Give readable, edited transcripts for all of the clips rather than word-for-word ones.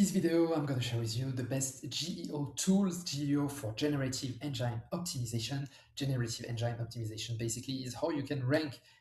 this video, I'm going to share with you the best GEO tools, GEO for Generative Engine Optimization. Generative Engine Optimization basically is how you can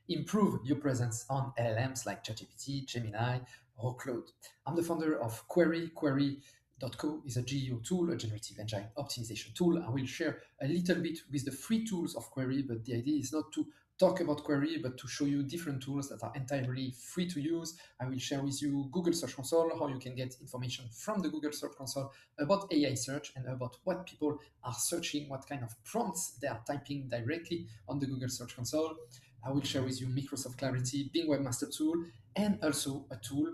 improve your presence on LLMs like ChatGPT, Gemini, or Claude. I'm the founder of Qwairy. Qwairy.co is a GEO tool, a Generative Engine Optimization tool. I will share a little bit with the free tools of Qwairy, but the idea is not to talk about Qwairy, but to show you different tools that are entirely free to use. I will share with you Google Search Console, how you can get information from the Google Search Console about AI search and about what people are searching, what kind of prompts they are typing directly on the Google Search Console. I will share with you Microsoft Clarity, Bing Webmaster Tool, and also a tool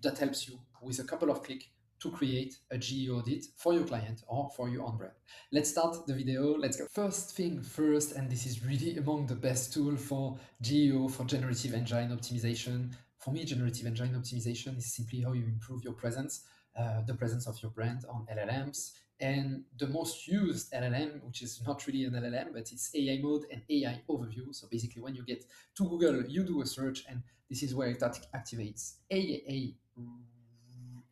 that helps you with a couple of clicks to create a GEO audit for your client or for your own brand. Let's start the video. Let's go. First thing first, and this is really among the best tool for GEO, for Generative Engine Optimization. For me, Generative Engine Optimization is simply how you improve your presence, the presence of your brand on LLMs. And the most used LLM, which is not really an LLM, but it's AI mode and AI overview. So basically, when you get to Google, you do a search, and this is where it activates AI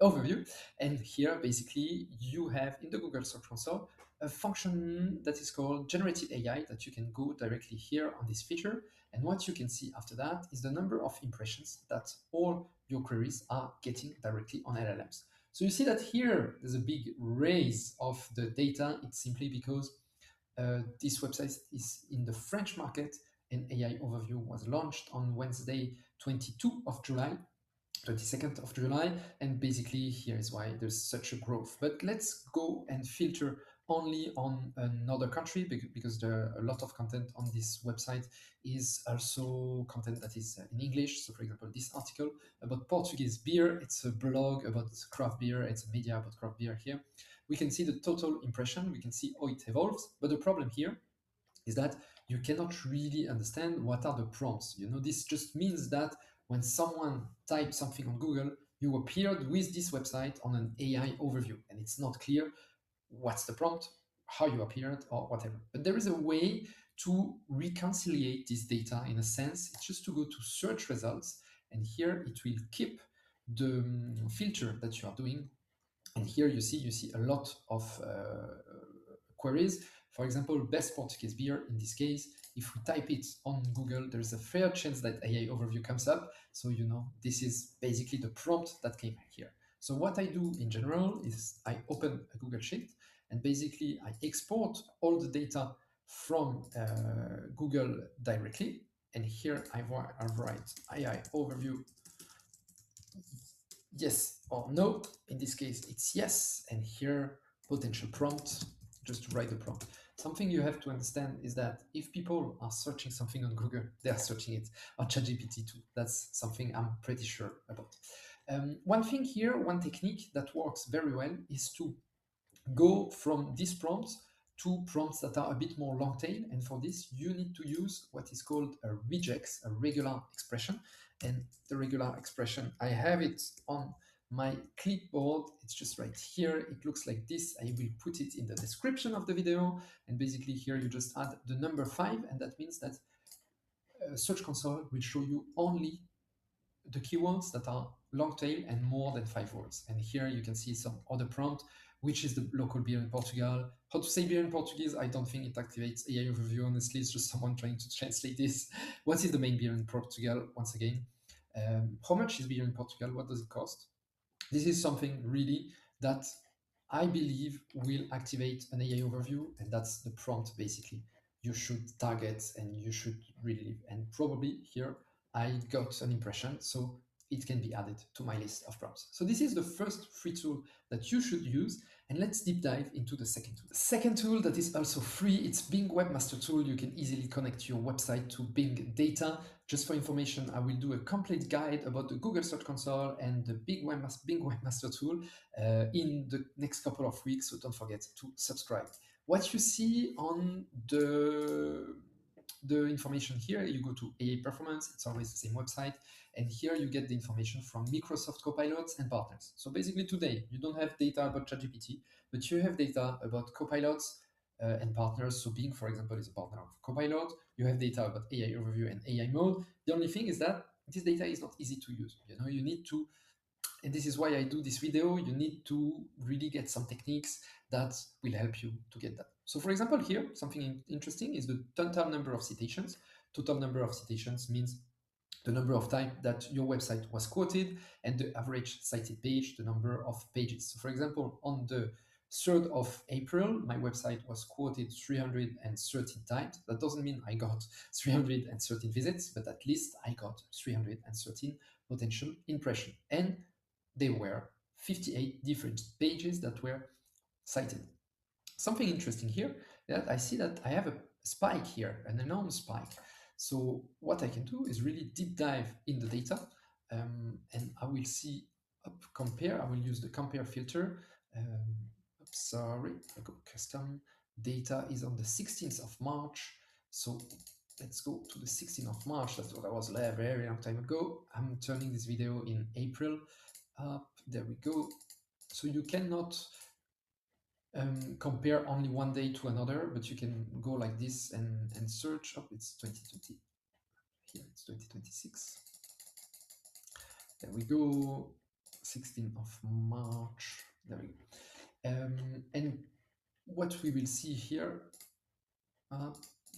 overview. And here, basically, you have in the Google Search Console a function that is called Generative AI that you can go directly here on this feature. And what you can see after that is the number of impressions that all your queries are getting directly on LLMs. So you see that here there's a big raise of the data. It's simply because this website is in the French market, and AI Overview was launched on Wednesday, 22 of July, 22nd of July, and basically here is why there's such a growth. But let's go and filter only on another country, because there are a lot of content on this website is also content that is in English. So for example, this article about Portuguese beer, it's a blog about craft beer, it's a media about craft beer here. We can see the total impression, we can see how it evolves, but the problem here is that you cannot really understand what are the prompts. This just means that when someone types something on Google, you appeared with this website on an AI overview, and it's not clear what's the prompt, how you appeared, or whatever. But there is a way to reconciliate this data in a sense. It's just to go to search results, and here it will keep the filter that you are doing. And here you see a lot of queries. For example, best Portuguese beer. In this case, if we type it on Google, there's a fair chance that AI overview comes up. So this is basically the prompt that came here. So what I do in general is I open a Google Sheet, and basically I export all the data from Google directly. And here I write AI overview yes or no. In this case, it's yes. And here, potential prompt, just to write the prompt. Something you have to understand is that if people are searching something on Google, they are searching it on ChatGPT too. That's something I'm pretty sure about. One thing here, one technique that works very well is to go from these prompts to prompts that are a bit more long tail. And for this, you need to use what is called a regex, a regular expression. And the regular expression, I have it on my clipboard. It's just right here. It looks like this. I will put it in the description of the video. And basically here you just add the number 5, and that means that Search Console will show you only the keywords that are long tail and more than 5 words. And here you can see some other prompt, which is the local beer in Portugal. How to say beer in Portuguese? I don't think it activates AI overview. Honestly, it's just someone trying to translate this. What is the main beer in Portugal? Once again, how much is beer in Portugal? What does it cost? This is something really that I believe will activate an AI overview, and that's the prompt basically you should target and you should really leave. And probably here I got an impression, so it can be added to my list of prompts. So this is the first free tool that you should use, and let's deep dive into the second tool. The second tool that is also free, it's Bing Webmaster Tool. You can easily connect your website to Bing data. Just for information, I will do a complete guide about the Google Search Console and the Bing Webmaster Tool in the next couple of weeks, so don't forget to subscribe. What you see on the information here, you go to AI Performance, it's always the same website, and here you get the information from Microsoft Copilot and partners. So basically today, you don't have data about ChatGPT, but you have data about Copilots and partners. So Bing, for example, is a partner of Copilot. You have data about AI Overview and AI Mode. The only thing is that this data is not easy to use. You need to And this is why I do this video. You need to really get some techniques that will help you to get that. So for example, here, something interesting is the total number of citations. Total number of citations means the number of times that your website was quoted, and the average cited page, the number of pages. So for example, on the 3rd of April, my website was quoted 313 times. That doesn't mean I got 313 visits, but at least I got 313 potential impressions. And there were 58 different pages that were cited. Something interesting here, that I see that I have a spike here, an enormous spike. So what I can do is really deep dive in the data, and I will see, compare. I will use the compare filter. Sorry, I go custom. Data is on the 16th of March. So let's go to the 16th of March. That's what I was there very long time ago. I'm turning this video in April. There we go. So you cannot compare only one day to another, but you can go like this and search. Oh, it's 2020. Here it's 2026. There we go. 16th of March. There we go. And what we will see here,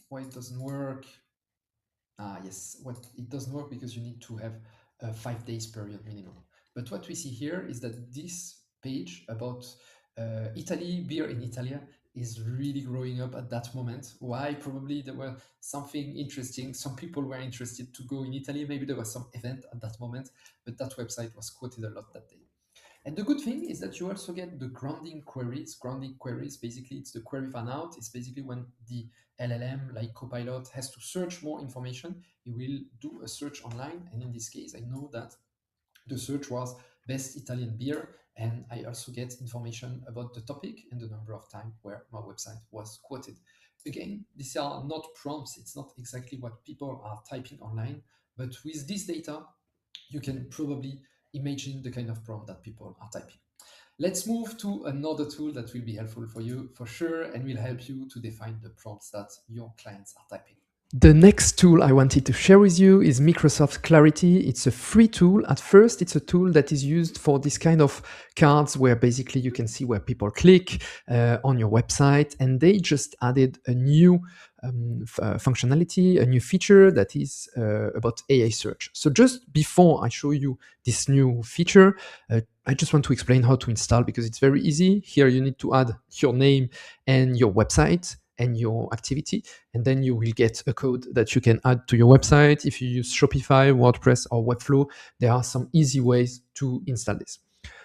why it doesn't work. Yes, what it doesn't work because you need to have a 5 days period minimum. But what we see here is that this page about Italy, beer in Italia, is really growing up at that moment. Why? Probably there was something interesting. Some people were interested to go in Italy. Maybe there was some event at that moment, but that website was quoted a lot that day. And the good thing is that you also get the grounding queries. Grounding queries, basically, it's the query fan out. It's basically when the LLM, like Copilot, has to search more information, it will do a search online. And in this case, I know that the search was best Italian beer. And I also get information about the topic and the number of times where my website was quoted. Again, these are not prompts. It's not exactly what people are typing online. But with this data, you can probably imagine the kind of prompt that people are typing. Let's move to another tool that will be helpful for you for sure and will help you to define the prompts that your clients are typing. The next tool I wanted to share with you is Microsoft Clarity. It's a free tool. At first, it's a tool that is used for this kind of cards where basically you can see where people click on your website, and they just added a new functionality, a new feature that is about AI search. So just before I show you this new feature, I just want to explain how to install because it's very easy. Here you need to add your name and your website and your activity, and then you will get a code that you can add to your website. If you use Shopify, WordPress, or Webflow, there are some easy ways to install this.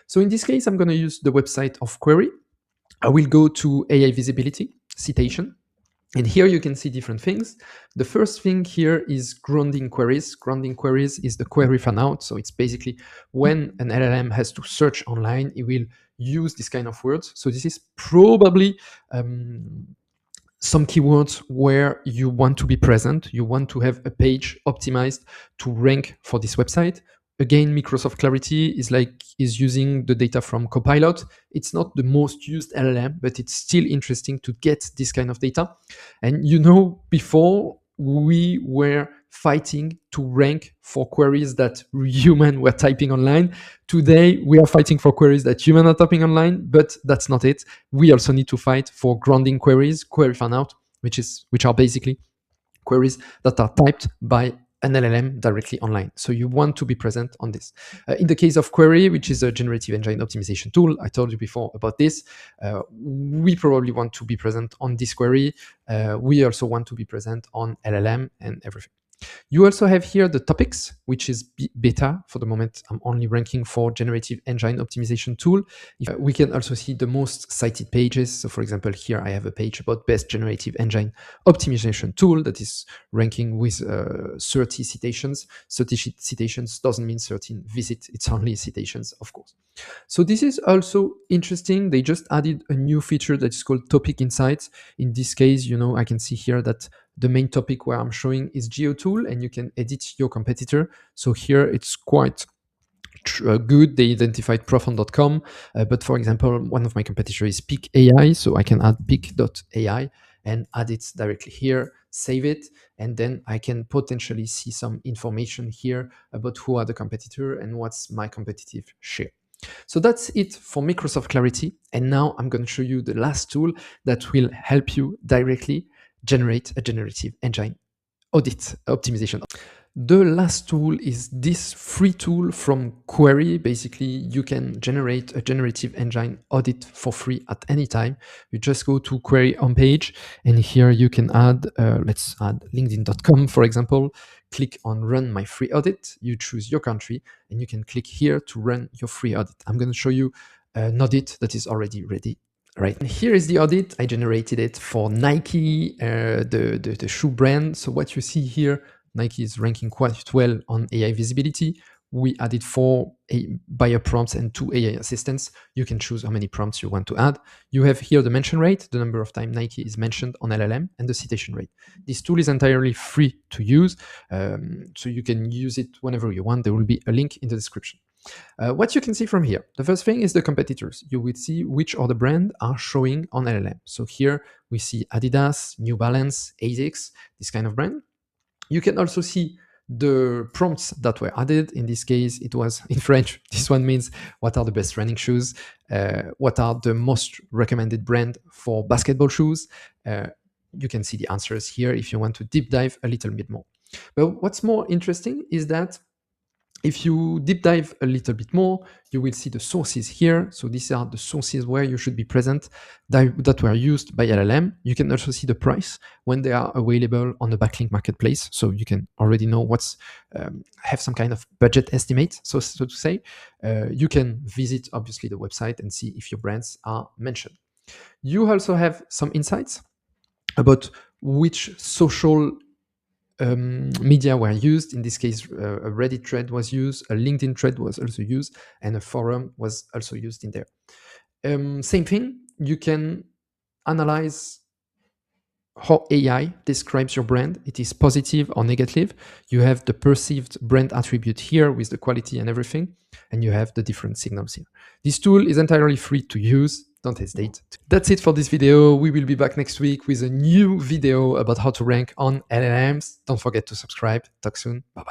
So in this case, I'm going to use the website of Qwairy. I will go to AI visibility, citation, and here you can see different things. The first thing here is grounding queries. Grounding queries is the query fan out. So it's basically when an LLM has to search online, it will use this kind of words. So this is probably some keywords where you want to be present, you want to have a page optimized to rank for this website. Again, Microsoft Clarity is using the data from Copilot. It's not the most used LLM, but it's still interesting to get this kind of data. And before we were fighting to rank for queries that human were typing online. Today, we are fighting for queries that human are typing online, but that's not it. We also need to fight for grounding queries, query fan out, which are basically queries that are typed by an LLM directly online. So you want to be present on this. In the case of Qwairy, which is a generative engine optimization tool, I told you before about this. We probably want to be present on this query. We also want to be present on LLM and everything. You also have here the topics, which is beta. For the moment, I'm only ranking for generative engine optimization tool. We can also see the most cited pages. So for example, here I have a page about best generative engine optimization tool that is ranking with 30 citations. 30 citations doesn't mean 13 visits. It's only citations, of course. So this is also interesting. They just added a new feature that is called topic insights. In this case, I can see here that the main topic where I'm showing is GEO tool, and you can edit your competitor. So here it's quite good. They identified profound.com, but for example, one of my competitors is Peak AI, so I can add peak.ai and add it directly here. save it, and then I can potentially see some information here about who are the competitor and what's my competitive share. So that's it for Microsoft Clarity. And now I'm going to show you the last tool that will help you directly generate a generative engine audit optimization. The last tool is this free tool from Qwairy. Basically, you can generate a generative engine audit for free at any time. You just go to Qwairy homepage, and here you can add, let's add LinkedIn.com, for example. Click on Run My Free Audit. You choose your country, and you can click here to run your free audit. I'm going to show you an audit that is already ready. Right, and here is the audit. I generated it for Nike, the shoe brand. So what you see here, Nike is ranking quite well on AI visibility. We added 4 buyer prompts and 2 AI assistants. You can choose how many prompts you want to add. You have here the mention rate, the number of times Nike is mentioned on LLM, and the citation rate. This tool is entirely free to use, so you can use it whenever you want. There will be a link in the description. What you can see from here, the first thing is the competitors. You will see which other brands are showing on LLM. So here we see Adidas, New Balance, ASICS, this kind of brand. You can also see the prompts that were added. In this case, it was in French. This one means what are the best running shoes? What are the most recommended brand for basketball shoes? You can see the answers here if you want to deep dive a little bit more. But what's more interesting is that if you deep dive a little bit more, you will see the sources here. So these are the sources where you should be present that were used by LLM. You can also see the price when they are available on the backlink marketplace. So you can already know what's, have some kind of budget estimate, so to say. You can visit, obviously, the website and see if your brands are mentioned. You also have some insights about which social media were used. In this case, a Reddit thread was used, a LinkedIn thread was also used, and a forum was also used in there. Same thing, you can analyze how AI describes your brand. It is positive or negative. You have the perceived brand attribute here with the quality and everything, and you have the different signals here. This tool is entirely free to use. Don't hesitate. That's it for this video. We will be back next week with a new video about how to rank on LLMs. Don't forget to subscribe. Talk soon. Bye-bye.